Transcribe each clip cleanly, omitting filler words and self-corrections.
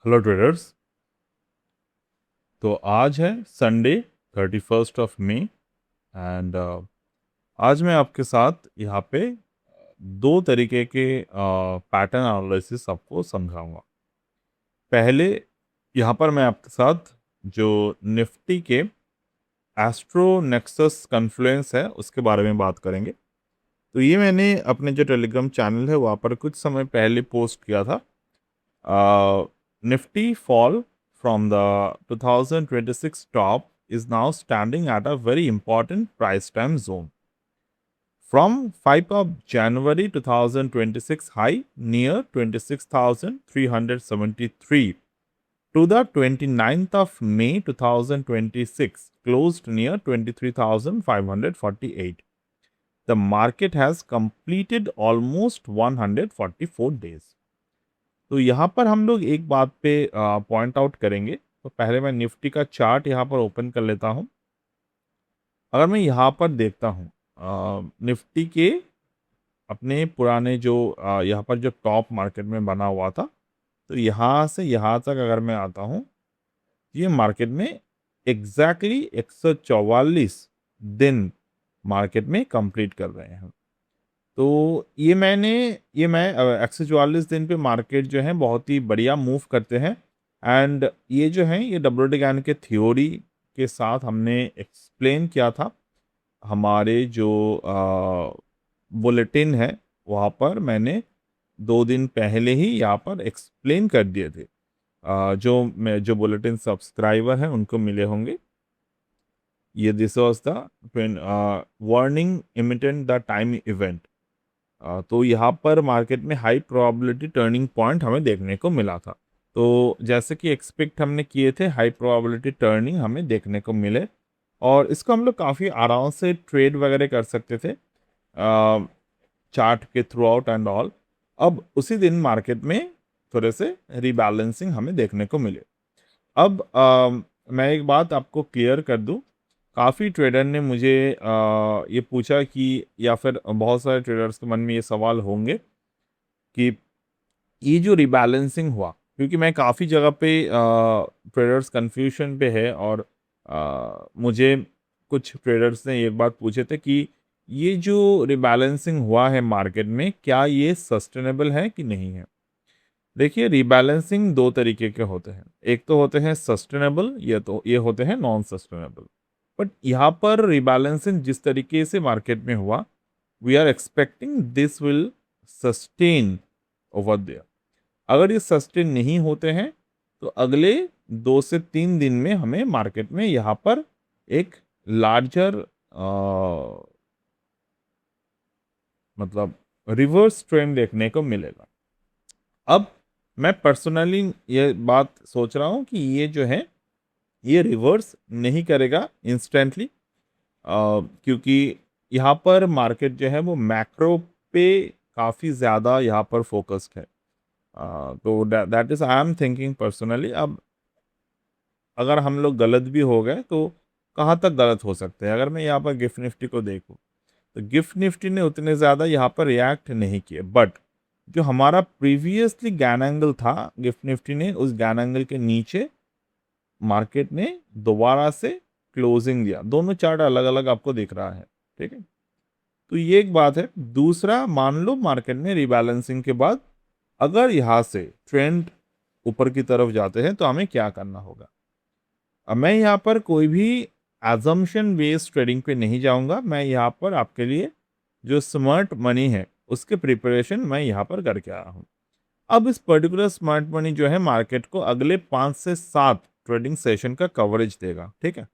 Hello traders. तो आज है संडे 31 मई एंड आज मैं आपके साथ यहाँ पे दो तरीके के पैटर्न एनालिसिस आपको समझाऊंगा। पहले यहाँ पर मैं आपके साथ जो निफ्टी के एस्ट्रो नेक्सस कन्फ्लुएंस है उसके बारे में बात करेंगे। तो ये मैंने अपने जो टेलीग्राम चैनल है वहाँ पर कुछ समय पहले पोस्ट किया था। Nifty fall from the 2026 top is now standing at a very important price time zone. From 5 of January 2026 high near 26,373 to the 29th of May 2026 closed near 23,548. The market has completed almost 144 days. तो यहाँ पर हम लोग एक बात पे point out करेंगे। तो पहले मैं निफ्टी का चार्ट यहाँ पर ओपन कर लेता हूँ। अगर मैं यहाँ पर देखता हूँ निफ्टी के अपने पुराने जो यहाँ पर जो टॉप मार्केट में बना हुआ था, तो यहाँ से यहाँ तक अगर मैं आता हूँ, ये मार्केट में एग्जैक्टली 144 दिन मार्केट में कंप्लीट कर रहे हैं। तो ये मैं 144 दिन पे मार्केट जो है बहुत ही बढ़िया मूव करते हैं। एंड ये जो है ये डब्ल्यू ज्ञान के थ्योरी के साथ हमने एक्सप्लेन किया था। हमारे जो बुलेटिन है वहाँ पर मैंने 2 दिन पहले ही यहाँ पर एक्सप्लेन कर दिए थे। जो बुलेटिन सब्सक्राइबर हैं उनको मिले होंगे। ये this was the warning imminent the time event. तो यहाँ पर मार्केट में हाई प्रोबेबिलिटी टर्निंग पॉइंट हमें देखने को मिला था। तो जैसे कि एक्सपेक्ट हमने किए थे, हाई प्रोबेबिलिटी टर्निंग हमें देखने को मिले और इसको हम लोग काफ़ी आराम से ट्रेड वगैरह कर सकते थे चार्ट के थ्रू आउट एंड ऑल। अब उसी दिन मार्केट में थोड़े से रीबैलेंसिंग हमें देखने को मिले। अब मैं एक बात आपको क्लियर कर दूं, काफ़ी ट्रेडर ने मुझे ये पूछा कि, या फिर बहुत सारे ट्रेडर्स के मन में ये सवाल होंगे कि ये जो रिबैलेंसिंग हुआ, क्योंकि मैं काफ़ी जगह पे ट्रेडर्स कंफ्यूजन पे है और मुझे कुछ ट्रेडर्स ने एक बात पूछे थे कि ये जो रिबैलेंसिंग हुआ है मार्केट में, क्या ये सस्टेनेबल है कि नहीं है। देखिए, रिबैलेंसिंग दो तरीके के होते हैं। एक तो होते हैं सस्टेनेबल, ये होते हैं नॉन सस्टेनेबल। बट यहाँ पर रिबैलेंसिंग जिस तरीके से मार्केट में हुआ, we are expecting this will sustain over there. अगर ये सस्टेन नहीं होते हैं तो अगले 2 से 3 दिन में हमें मार्केट में यहाँ पर एक लार्जर मतलब रिवर्स ट्रेंड देखने को मिलेगा। अब मैं पर्सनली ये बात सोच रहा हूँ कि ये जो है ये रिवर्स नहीं करेगा इंस्टेंटली, क्योंकि यहाँ पर मार्केट जो है वो मैक्रो पे काफ़ी ज़्यादा यहाँ पर फोकस्ड है। तो that is I am thinking personally. अब अगर हम लोग गलत भी हो गए तो कहाँ तक गलत हो सकते हैं। अगर मैं यहाँ पर गिफ्ट निफ्टी को देखूँ तो गिफ्ट निफ्टी ने उतने ज़्यादा यहाँ पर रिएक्ट नहीं किए, बट जो हमारा प्रीवियसली गैन एंगल था गिफ्ट निफ्टी ने उस गैन एंगल के नीचे मार्केट ने दोबारा से क्लोजिंग दिया। दोनों चार्ट अलग अलग आपको दिख रहा है, ठीक है। तो ये एक बात है। दूसरा, मान लो मार्केट में रिबैलेंसिंग के बाद अगर यहाँ से ट्रेंड ऊपर की तरफ जाते हैं तो हमें क्या करना होगा। अब मैं यहाँ पर कोई भी एजम्पशन बेस्ड ट्रेडिंग पे नहीं जाऊंगा। मैं यहाँ पर आपके लिए जो स्मार्ट मनी है उसके प्रिपरेशन मैं यहाँ पर करके आया हूँ। अब इस पर्टिकुलर स्मार्ट मनी जो है मार्केट को अगले 5 से 7 ट्रेडिंग सेशन का कवरेज देगा, ठीक है।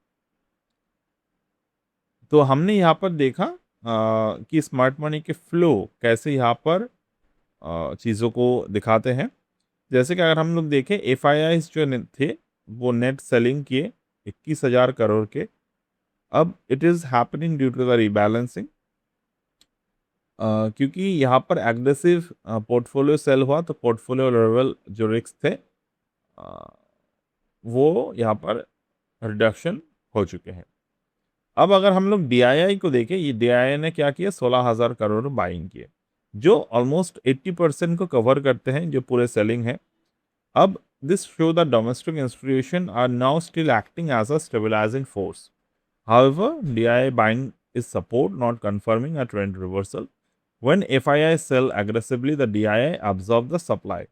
तो हमने यहाँ पर देखा कि स्मार्ट मनी के फ्लो कैसे यहाँ पर चीज़ों को दिखाते हैं। जैसे कि अगर हम लोग देखें, एफ जो थे वो नेट सेलिंग किए 21,000 करोड़ के। अब it is happening due to the rebalancing, क्योंकि यहाँ पर एग्रेसिव पोर्टफोलियो सेल हुआ तो पोर्टफोलियो लेवल जो रिस्क थे वो यहाँ पर रिडक्शन हो चुके हैं। अब अगर हम लोग DII को देखें, ये DII ने क्या किया, 16,000 करोड़ बाइंग किए, जो ऑलमोस्ट 80% को कवर करते हैं जो पूरे सेलिंग है। अब this show that domestic institutions are now still acting as a stabilizing force. However, DII buying is support, not confirming a trend reversal. When FII sell aggressively, the DII absorb the supply.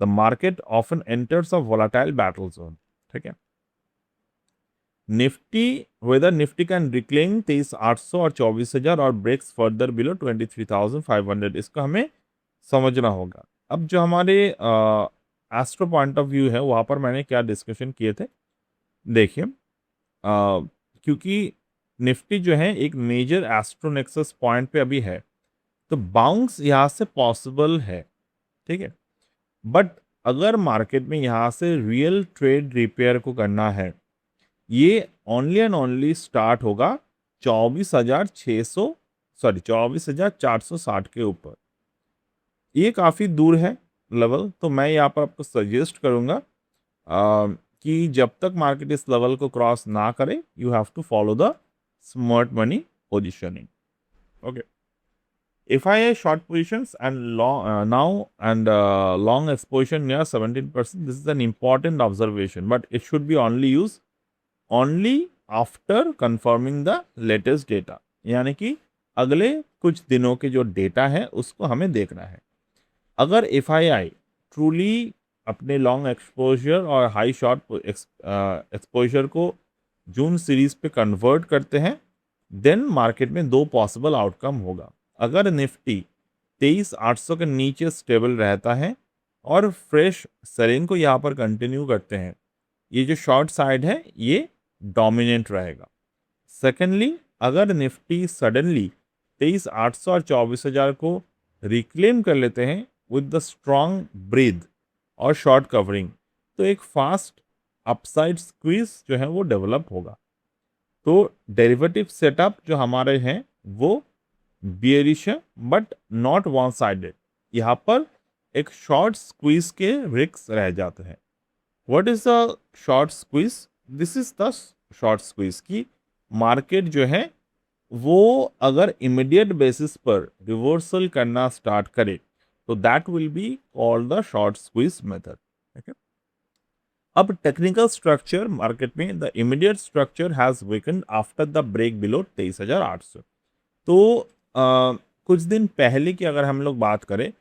The market often enters a volatile battle zone. ठीक है. Nifty, whether Nifty can reclaim 23,800 और 24,000 और breaks further below 23,500, इसको हमें समझना होगा. अब जो हमारे एस्ट्रो पॉइंट ऑफ व्यू है वहाँ पर मैंने क्या डिस्कशन किए थे देखिए. क्योंकि निफ्टी जो है एक मेजर एस्ट्रोनेक्सस पॉइंट पे अभी है, तो बाउंस यहाँ से पॉसिबल है. ठीक है. बट अगर मार्केट में यहाँ से रियल ट्रेड रिपेयर को करना है, ये ओनली एंड ओनली स्टार्ट होगा 24,460 के ऊपर. ये काफ़ी दूर है लेवल, तो मैं यहाँ पर आपको सजेस्ट करूँगा कि जब तक मार्केट इस लेवल को क्रॉस ना करे, you have to follow the smart money positioning. Okay. FII short positions and long exposure near 17%. This is an important observation, but it should be only used only after confirming the latest data. यानी कि अगले कुछ दिनों के जो data है उसको हमें देखना है. अगर FII ट्रूली अपने लॉन्ग एक्सपोजर और हाई शॉर्ट एक्सपोजर को जून सीरीज पे कन्वर्ट करते हैं, देन मार्केट में दो पॉसिबल आउटकम होगा. अगर निफ्टी 23,800 के नीचे स्टेबल रहता है और फ्रेश सेलिंग को यहाँ पर कंटिन्यू करते हैं, ये जो शॉर्ट साइड है ये डोमिनेंट रहेगा. सेकेंडली, अगर निफ्टी सडनली 23,800 और 24,000 को रिक्लेम कर लेते हैं विद द स्ट्रॉन्ग ब्रीथ और शॉर्ट कवरिंग, तो एक फास्ट अपसाइड स्क्वीज जो है वो डेवलप होगा. तो डेरिवेटिव सेटअप जो हमारे हैं वो बियरिश है, बट नॉट वन साइडेड. यहाँ पर एक शॉर्ट स्क्वीज के रिस्क रह जाते हैं. What is the short squeeze? This is the short squeeze की मार्केट जो है वो अगर इमीडिएट बेसिस पर रिवर्सल करना स्टार्ट करे तो that will be called the short squeeze method. अब टेक्निकल स्ट्रक्चर मार्केट में, the immediate structure has weakened after the break below 23,800. तो कुछ दिन पहले की अगर हम लोग बात करें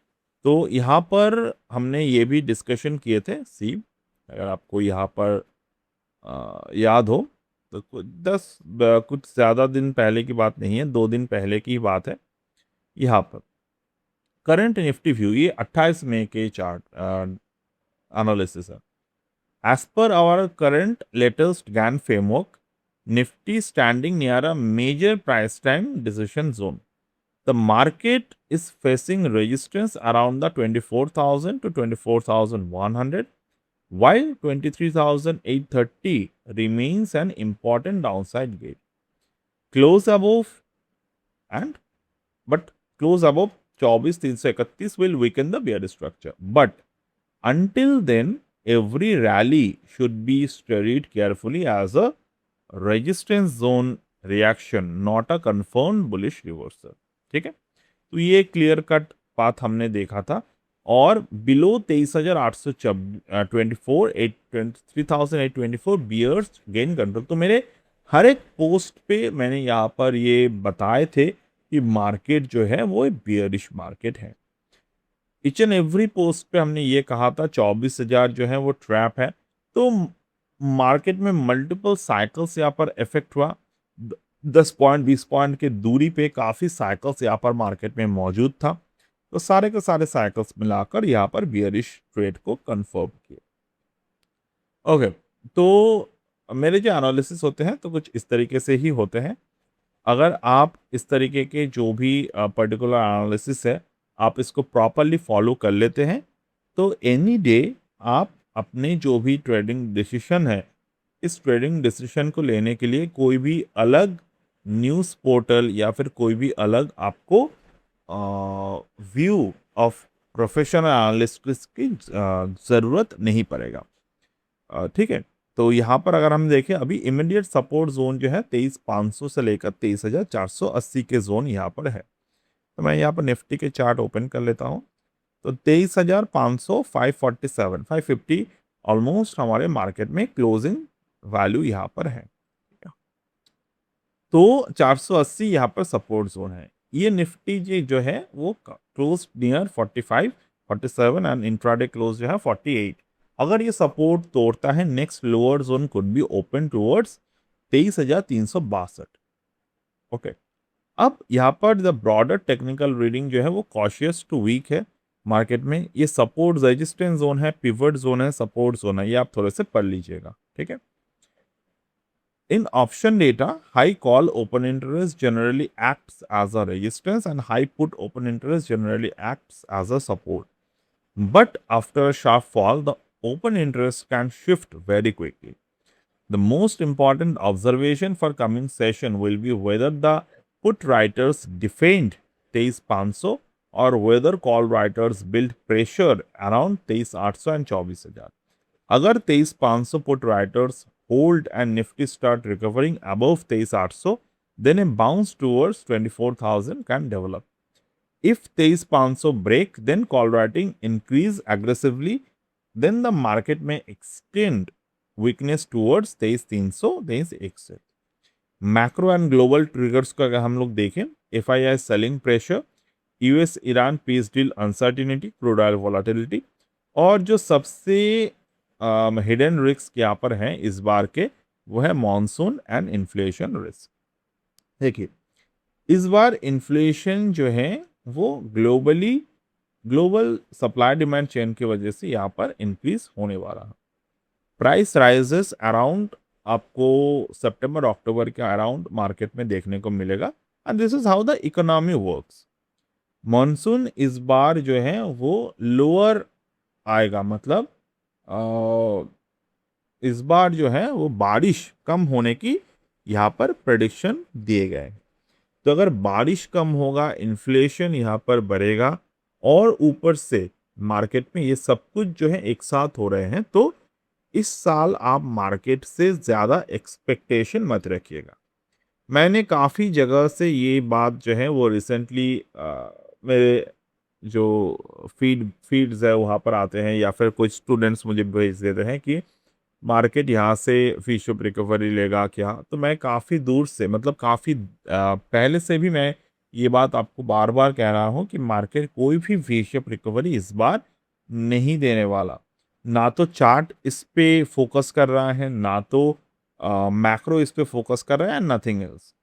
तो यहाँ पर हमने ये भी डिस्कशन किए थे. सी, अगर आपको यहाँ पर याद हो तो कुछ ज़्यादा दिन पहले की बात नहीं है, 2 दिन पहले की बात है. यहाँ पर करंट निफ्टी व्यू, ये 28 मई के चार्ट एनालिसिस है. As per our current latest Gann framework, Nifty standing near a major price time decision zone. The market is facing resistance around the 24,000 to 24,100, while 23,830 remains an important downside gate. Close above but close above 24,331 will weaken the bearish structure. But until then, every rally should be studied carefully as a resistance zone reaction, not a confirmed bullish reversal. ठीक है. तो ये clear cut path हमने देखा था. और below 23,824 bears gain control. तो मेरे हर एक पोस्ट पे मैंने यहाँ पर ये बताए थे कि मार्केट जो है वो बियरिश मार्केट है. ईच एंड एवरी पोस्ट पे हमने ये कहा था 24,000 जो है वो ट्रैप है. तो मार्केट में मल्टीपल साइकिल्स यहाँ पर इफेक्ट हुआ. 10 पॉइंट 20 पॉइंट के दूरी पे काफ़ी साइकिल्स यहाँ पर मार्केट में मौजूद था. तो सारे के सारे साइकिल्स मिलाकर यहाँ पर बियरिश ट्रेड को कंफर्म किए. ओके. तो मेरे जो एनालिसिस होते हैं तो कुछ इस तरीके से ही होते हैं. अगर आप इस तरीके के जो भी पर्टिकुलर एनालिसिस है आप इसको प्रॉपरली फॉलो कर लेते हैं तो एनी डे आप अपने जो भी ट्रेडिंग डिसीजन है, इस ट्रेडिंग डिसीजन को लेने के लिए कोई भी अलग न्यूज़ पोर्टल या फिर कोई भी अलग आपको व्यू ऑफ प्रोफेशनल एनालिस्ट की ज़रूरत नहीं पड़ेगा. ठीक है. तो यहाँ पर अगर हम देखें अभी इमीडिएट सपोर्ट जोन जो है 23,500 से लेकर 23,480 के जोन यहाँ पर है. तो मैं यहाँ पर निफ्टी के चार्ट ओपन कर लेता हूँ. तो 23,500, 547, 550 ऑलमोस्ट हमारे मार्केट में क्लोजिंग वैल्यू यहाँ पर है। तो 480 यहाँ पर सपोर्ट जोन है। ये निफ्टी जो है वो close near 45, 47 and intraday close जो है 48। अगर ये सपोर्ट तोड़ता है, next lower zone could be open towards 23,362। Okay, अब यहाँ पर द ब्रॉडर टेक्निकल रीडिंग जो है वो कॉशियस टू वीक है मार्केट में। ये सपोर्ट रेजिस्टेंस जोन है, पिवट जोन है, सपोर्ट जोन है, ये आप थोड़े से पढ़ लीजिएगा, ठीक है। In option data, high call open interest generally acts as a resistance and high put open interest generally acts as a support. But after a sharp fall, the open interest can shift very quickly. The most important observation for coming session will be whether the put writers defend 23,500 or whether call writers build pressure around 23,800 and 24,000. अगर 23,500 put writers hold and Nifty start recovering above 23,800, then a bounce towards 24,000 can develop. If 23,500 break, then call writing increase aggressively, then the market may extend weakness towards 23,300, there is exit. Macro and global triggers को अगर हम लोग देखें, FII selling pressure, US Iran peace deal uncertainty, crude oil volatility, और जो सबसे hidden risk यहाँ पर हैं इस बार के, वो है मॉनसून एंड इन्फ्लेशन रिस्क। देखिए, इस बार इन्फ्लेशन जो है वो ग्लोबल सप्लाई डिमांड चेन की वजह से यहाँ पर इंक्रीज होने वाला है। प्राइस राइजेस अराउंड आपको सितंबर अक्टूबर के अराउंड मार्केट में देखने को मिलेगा, and this is how the economy works. Monsoon इस बार जो है वो लोअर आएगा, मतलब इस बार जो है वो बारिश कम होने की यहाँ पर प्रेडिक्शन दिए गए। तो अगर बारिश कम होगा, इन्फ्लेशन यहाँ पर बढ़ेगा, और ऊपर से मार्केट में ये सब कुछ जो है एक साथ हो रहे हैं, तो इस साल आप मार्केट से ज़्यादा एक्सपेक्टेशन मत रखिएगा। मैंने काफ़ी जगह से ये बात जो है वो रिसेंटली मेरे जो फीड्स है वहाँ पर आते हैं, या फिर कुछ स्टूडेंट्स मुझे भेज देते हैं कि मार्केट यहाँ से फीशुप रिकवरी लेगा क्या। तो मैं काफ़ी दूर से, मतलब काफ़ी पहले से भी मैं ये बात आपको बार बार कह रहा हूँ कि मार्केट कोई भी फीशुप रिकवरी इस बार नहीं देने वाला। ना तो चार्ट इस पे फोकस कर रहा है, ना तो मैक्रो इस पे फोकस कर रहा है, नथिंग एल्स,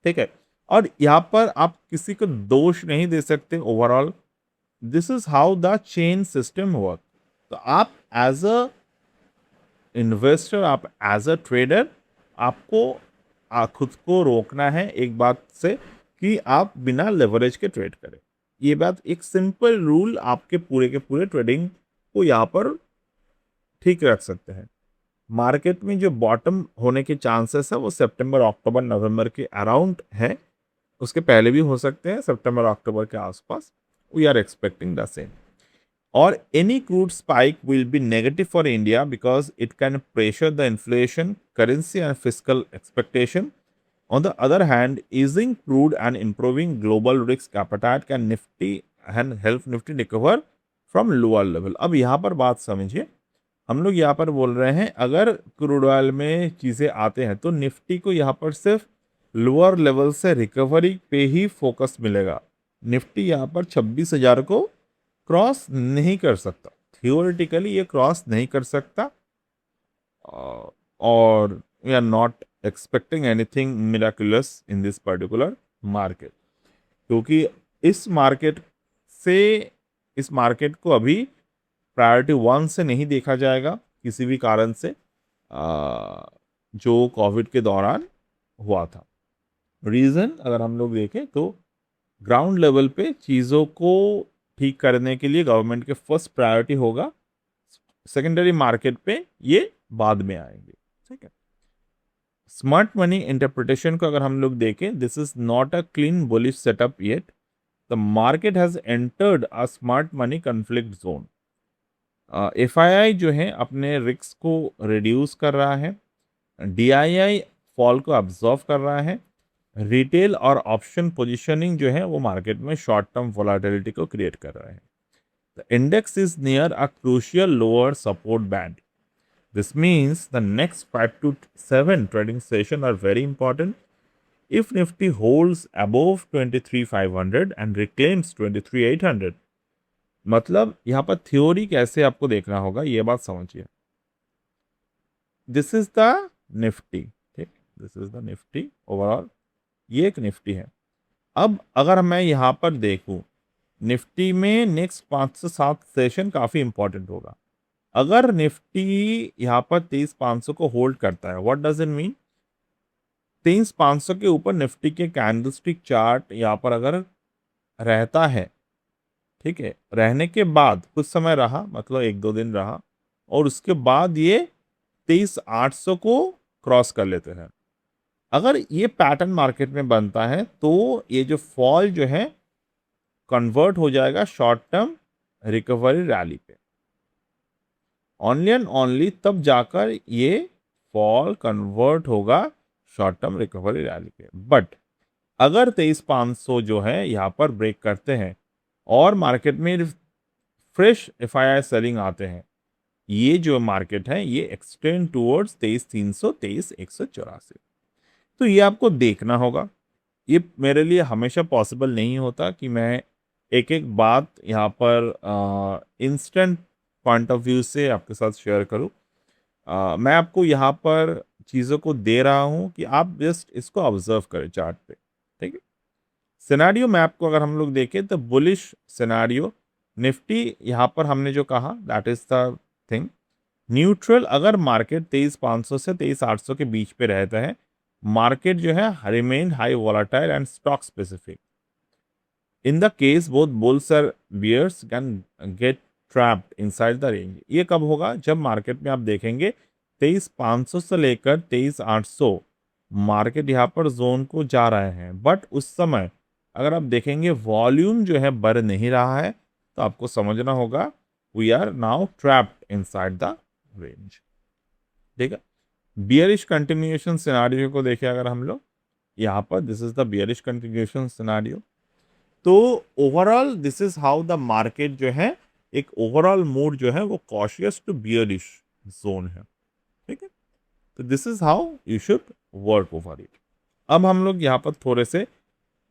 ठीक है। और यहाँ पर आप किसी को दोष नहीं दे सकते overall. This is how the chain system work. तो आप एज अ इन्वेस्टर, आप एज अ ट्रेडर, आपको खुद को रोकना है एक बात से कि आप बिना लेवरेज के ट्रेड करें। ये बात, एक सिंपल रूल आपके पूरे के पूरे ट्रेडिंग को यहाँ पर ठीक रख सकते हैं। मार्केट में जो बॉटम होने के चांसेस है वो सितंबर अक्टूबर नवंबर के अराउंड है, उसके पहले भी हो सकते हैं, सितंबर अक्टूबर के आसपास। We are expecting the same. और any crude spike will be negative for India because it can pressure the inflation, currency and fiscal expectation. On the other hand, easing crude and improving global risk appetite can Nifty and help Nifty recover from lower level. अब यहाँ पर बात समझिए, हम लोग यहाँ पर बोल रहे हैं अगर क्रूड ऑयल में चीज़ें आते हैं तो निफ्टी को यहाँ पर सिर्फ लोअर लेवल से रिकवरी पे ही फोकस मिलेगा। निफ्टी यहाँ पर 26,000 को क्रॉस नहीं कर सकता, थियोरेटिकली ये क्रॉस नहीं कर सकता, और we are not expecting anything miraculous in this particular market, क्योंकि इस मार्केट से, इस मार्केट को अभी प्रायोरिटी 1 से नहीं देखा जाएगा किसी भी कारण से, जो कोविड के दौरान हुआ था। रीज़न अगर हम लोग देखें तो ग्राउंड लेवल पे चीज़ों को ठीक करने के लिए गवर्नमेंट के फर्स्ट प्रायोरिटी होगा, सेकेंडरी मार्केट पे ये बाद में आएंगे, ठीक है। स्मार्ट मनी इंटरप्रिटेशन को अगर हम लोग देखें, this is not a clean bullish setup yet, the market has entered a smart money conflict zone. FII जो है अपने रिस्क को रिड्यूस कर रहा है, DII फॉल को अब्जॉर्व कर रहा है, रिटेल और ऑप्शन पोजीशनिंग जो है वो मार्केट में शॉर्ट टर्म वोलाटिलिटी को क्रिएट कर रहा है। The index is near a crucial lower support band. This means the next 5 to 7 trading session are very important. If Nifty holds above 23,500 and reclaims 23,800, मतलब यहाँ पर थ्योरी कैसे आपको देखना होगा ये बात समझिए. दिस इज द निफ्टी, ठीक, this is the Nifty overall, ये एक निफ्टी है. अब अगर मैं यहाँ पर देखूं, निफ्टी में नेक्स्ट 5 से 7 सेशन काफी इंपॉर्टेंट होगा. अगर निफ्टी यहाँ पर 23,500 को होल्ड करता है, व्हाट डज इट मीन? 23,500 के ऊपर निफ्टी के कैंडलस्टिक चार्ट यहाँ पर अगर रहता है, ठीक है, रहने के बाद कुछ समय रहा, मतलब 1-2 दिन रहा, और उसके बाद ये 23,800 को क्रॉस कर लेते हैं. अगर ये पैटर्न मार्केट में बनता है तो ये जो फॉल जो है कन्वर्ट हो जाएगा शॉर्ट टर्म रिकवरी रैली पे. ओनली एंड ओनली तब जाकर ये फॉल कन्वर्ट होगा शॉर्ट टर्म रिकवरी रैली पे. बट अगर 23,500 जो है यहाँ पर ब्रेक करते हैं और मार्केट में फ्रेश एफआईआई सेलिंग आते हैं, ये जो मार्केट है ये एक्सटेंड टूवर्ड्स 23,300, 23,184. तो ये आपको देखना होगा. ये मेरे लिए हमेशा पॉसिबल नहीं होता कि मैं एक एक बात यहाँ पर इंस्टेंट पॉइंट ऑफ व्यू से आपके साथ शेयर करूँ. मैं आपको यहाँ पर चीज़ों को दे रहा हूँ कि आप जस्ट इसको ऑब्जर्व करें चार्ट पे, ठीक है. सिनेरियो मैप को अगर हम लोग देखें तो बुलिश सिनेरियो निफ्टी यहाँ पर हमने जो कहा that is the thing. Neutral अगर मार्केट 23,500 से 23,800 के बीच पे रहता है, मार्केट जो है remain high volatile and stock specific. In the case both bulls और bears can get trapped inside the range. ये कब होगा? जब मार्केट में आप देखेंगे 23,500 से लेकर 23,800 मार्केट यहाँ पर जोन को जा रहे हैं, बट उस समय अगर आप देखेंगे वॉल्यूम जो है बढ़ नहीं रहा है, तो आपको समझना होगा we are now trapped inside the range, ठीक है. बियरिश कंटिन्यूएशन सिनेरियो को देखें अगर हम लोग यहाँ पर, this is the bearish continuation scenario. तो overall this is how the market जो है, एक ओवरऑल मूड जो है वो कॉशियस टू बियरिश जोन है, ठीक है. तो this is how you should work over it. अब हम लोग यहाँ पर थोड़े से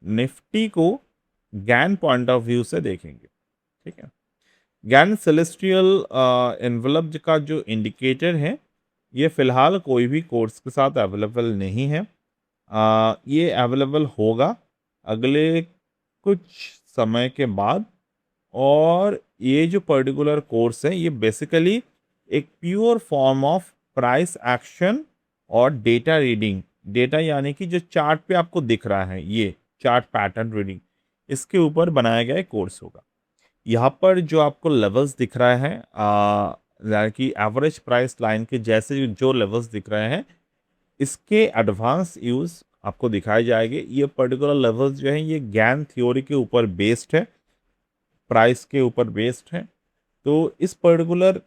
निफ्टी को गैन पॉइंट ऑफ व्यू से देखेंगे, ठीक है. गैन सेलेस्टियल एनवलप का जो इंडिकेटर है, ये फिलहाल कोई भी कोर्स के साथ अवेलेबल नहीं है. ये अवेलेबल होगा अगले कुछ समय के बाद. और ये जो पर्टिकुलर कोर्स है ये बेसिकली एक pure form of price action और डेटा रीडिंग, डेटा यानी कि जो चार्ट पे आपको दिख रहा है ये चार्ट पैटर्न रीडिंग, इसके ऊपर बनाया गया एक कोर्स होगा. यहाँ पर जो आपको लेवल्स दिख रहा है, यानी कि एवरेज प्राइस लाइन के जैसे जो लेवल्स दिख रहे हैं, इसके एडवांस यूज आपको दिखाई जाएंगे. ये पर्टिकुलर लेवल्स जो हैं ये गैन थ्योरी के ऊपर बेस्ड है, प्राइस के ऊपर बेस्ड है. तो इस पर्टिकुलर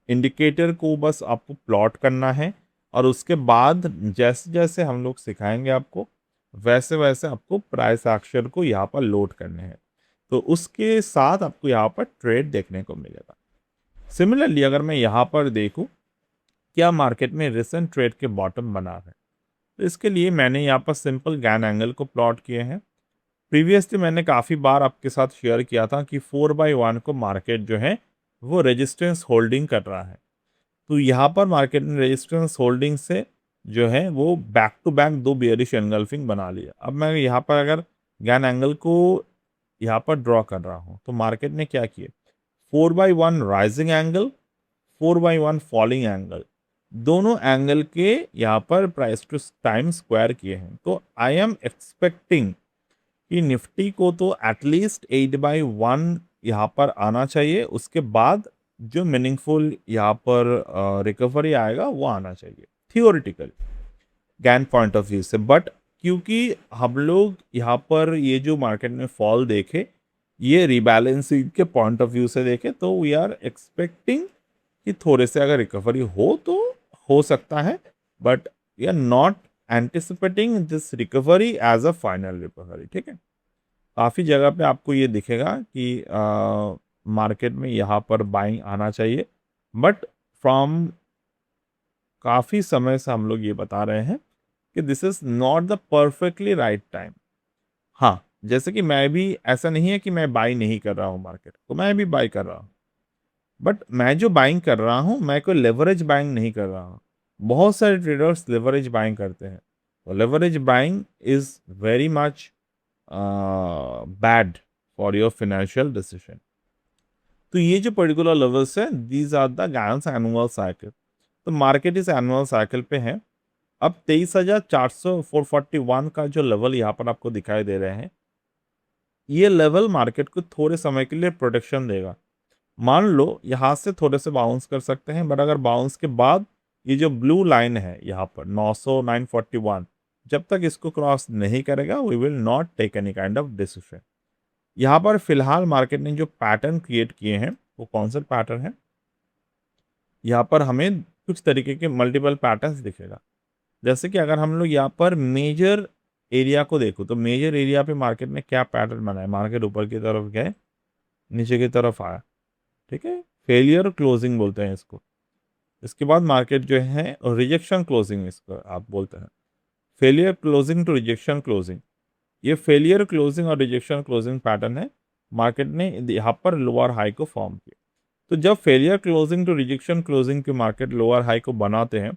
इंडिकेटर को बस आपको प्लॉट करना है, और उसके बाद जैसे जैसे हम लोग सिखाएंगे आपको, वैसे वैसे आपको प्राइस एक्शन को यहाँ पर लोड करने हैं. तो उसके साथ आपको यहाँ पर ट्रेड देखने को मिलेगा. सिमिलरली अगर मैं यहाँ पर देखूँ क्या मार्केट में रिसेंट ट्रेड के बॉटम बना है, तो इसके लिए मैंने यहाँ पर सिंपल गैन एंगल को प्लॉट किए हैं. प्रीवियसली मैंने काफ़ी बार आपके साथ शेयर किया था कि 4/1 को मार्केट जो है वो रेजिस्टेंस होल्डिंग कर रहा है. तो यहाँ पर मार्केट ने रेजिस्टेंस होल्डिंग से जो है वो back to back 2 bearish engulfing बना लिया. अब मैं यहाँ पर अगर गैन एंगल को यहाँ पर ड्रॉ कर रहा हूँ, तो मार्केट ने क्या किया, 4/1 राइजिंग एंगल, 4/1 फॉलिंग एंगल, दोनों एंगल के यहाँ पर प्राइस टू टाइम स्क्वायर किए हैं. तो आई एम एक्सपेक्टिंग कि निफ्टी को तो एटलीस्ट 8/1 यहाँ पर आना चाहिए, उसके बाद जो मीनिंगफुल यहाँ पर रिकवरी आएगा वो आना चाहिए theoretical Gann point of view से. बट क्योंकि हम लोग यहाँ पर ये जो मार्केट में फॉल देखे, ये रिबैलेंसिंग के पॉइंट ऑफ व्यू से देखे, तो वी आर एक्सपेक्टिंग कि थोड़े से अगर रिकवरी हो तो हो सकता है, but we are not anticipating this recovery as a final recovery, ठीक है. काफ़ी जगह पे आपको ये दिखेगा कि मार्केट में यहाँ पर बाइंग आना चाहिए, बट फ्रॉम काफ़ी समय से हम लोग ये बता रहे हैं कि this is not the perfectly right time. हाँ, जैसे कि मैं भी, ऐसा नहीं है कि मैं बाई नहीं कर रहा हूँ मार्केट को, मैं भी बाई कर रहा हूँ, बट मैं जो बाइंग कर रहा हूँ मैं कोई लेवरेज बाइंग नहीं कर रहा हूँ। बहुत सारे ट्रेडर्स लेवरेज बाइंग करते हैं, तो leverage buying is very much bad for your financial decision. तो ये जो पर्टिकुलर लेवल्स है, these are the gains annual cycle. तो मार्केट इस एनुअल साइकिल पे है। अब 23,400 441 का जो लेवल यहाँ पर आपको दिखाई दे रहे हैं, ये लेवल मार्केट को थोड़े समय के लिए प्रोटेक्शन देगा। मान लो यहाँ से थोड़े से बाउंस कर सकते हैं, बट अगर बाउंस के बाद ये जो ब्लू लाइन है यहाँ पर 900 941, जब तक इसको क्रॉस नहीं करेगा we will not take any kind of decision. यहाँ पर फिलहाल मार्केट ने जो पैटर्न क्रिएट किए हैं वो कौन से पैटर्न है, यहाँ पर हमें कुछ तरीके के मल्टीपल पैटर्न्स दिखेगा। जैसे कि अगर हम लोग यहाँ पर मेजर एरिया को देखो, तो मेजर एरिया पे मार्केट ने क्या पैटर्न बनाया, मार्केट ऊपर की तरफ गए, नीचे की तरफ आया, ठीक है, फेलियर क्लोजिंग बोलते हैं इसको। इसके बाद मार्केट जो है रिजेक्शन क्लोजिंग इसको आप बोलते हैं, failure closing to rejection closing. ये फेलियर क्लोजिंग और रिजेक्शन क्लोजिंग पैटर्न है, मार्केट ने यहाँ पर लोअर हाई को फॉर्म किया। तो जब failure closing to rejection closing के मार्केट लोअर हाई को बनाते हैं,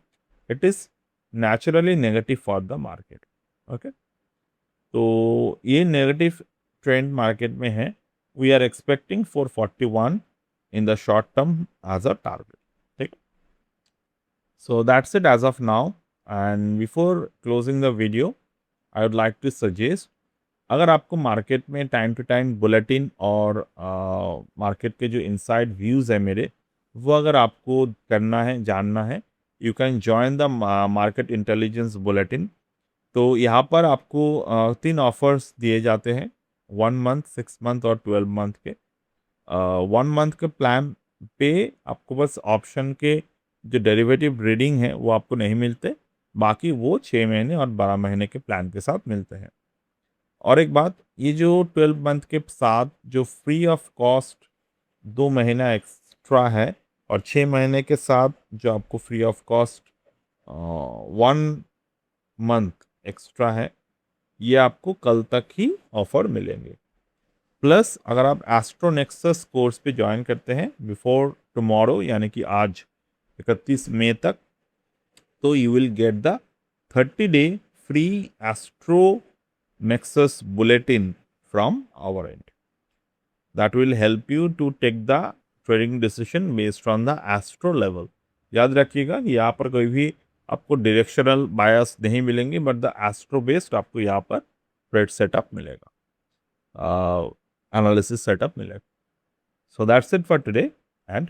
it is naturally negative for the market. Okay, तो ये नेगेटिव ट्रेंड मार्केट में है। We are expecting 441 in the short term as a target. ठीक, so that's it as of now, and before closing the video I would like to suggest, अगर आपको market में time to time bulletin और market के जो inside views है मेरे, वो अगर आपको करना है, जानना है, you can join the market intelligence bulletin. तो यहाँ पर आपको 3 ऑफर्स दिए जाते हैं, 1 मंथ, 6 मंथ और 12 मंथ के। 1 मंथ के प्लान पे आपको बस ऑप्शन के जो डेरिवेटिव रीडिंग है वो आपको नहीं मिलते, बाकी वो 6 महीने और 12 महीने के प्लान के साथ मिलते हैं। और एक बात, ये जो 12 मंथ के साथ जो फ्री ऑफ कॉस्ट 2 महीना एक्स्ट्रा है, और 6 महीने के साथ जो आपको free of cost 1 month extra है, ये आपको कल तक ही ऑफर मिलेंगे। प्लस अगर आप एस्ट्रोनेक्सस कोर्स पे ज्वाइन करते हैं बिफोर टुमारो, यानी कि आज 31 मई तक, तो you will get the 30-day free Astronexus bulletin from our end. That will help you to take the trading decision based on the astro level. याद रखिएगा कि यहाँ पर कोई भी आपको डायरेक्शनल बायस नहीं मिलेंगे, बट द एस्ट्रो बेस्ड आपको यहाँ पर ट्रेड सेटअप मिलेगा, analysis setup मिलेगा। So that's it for today and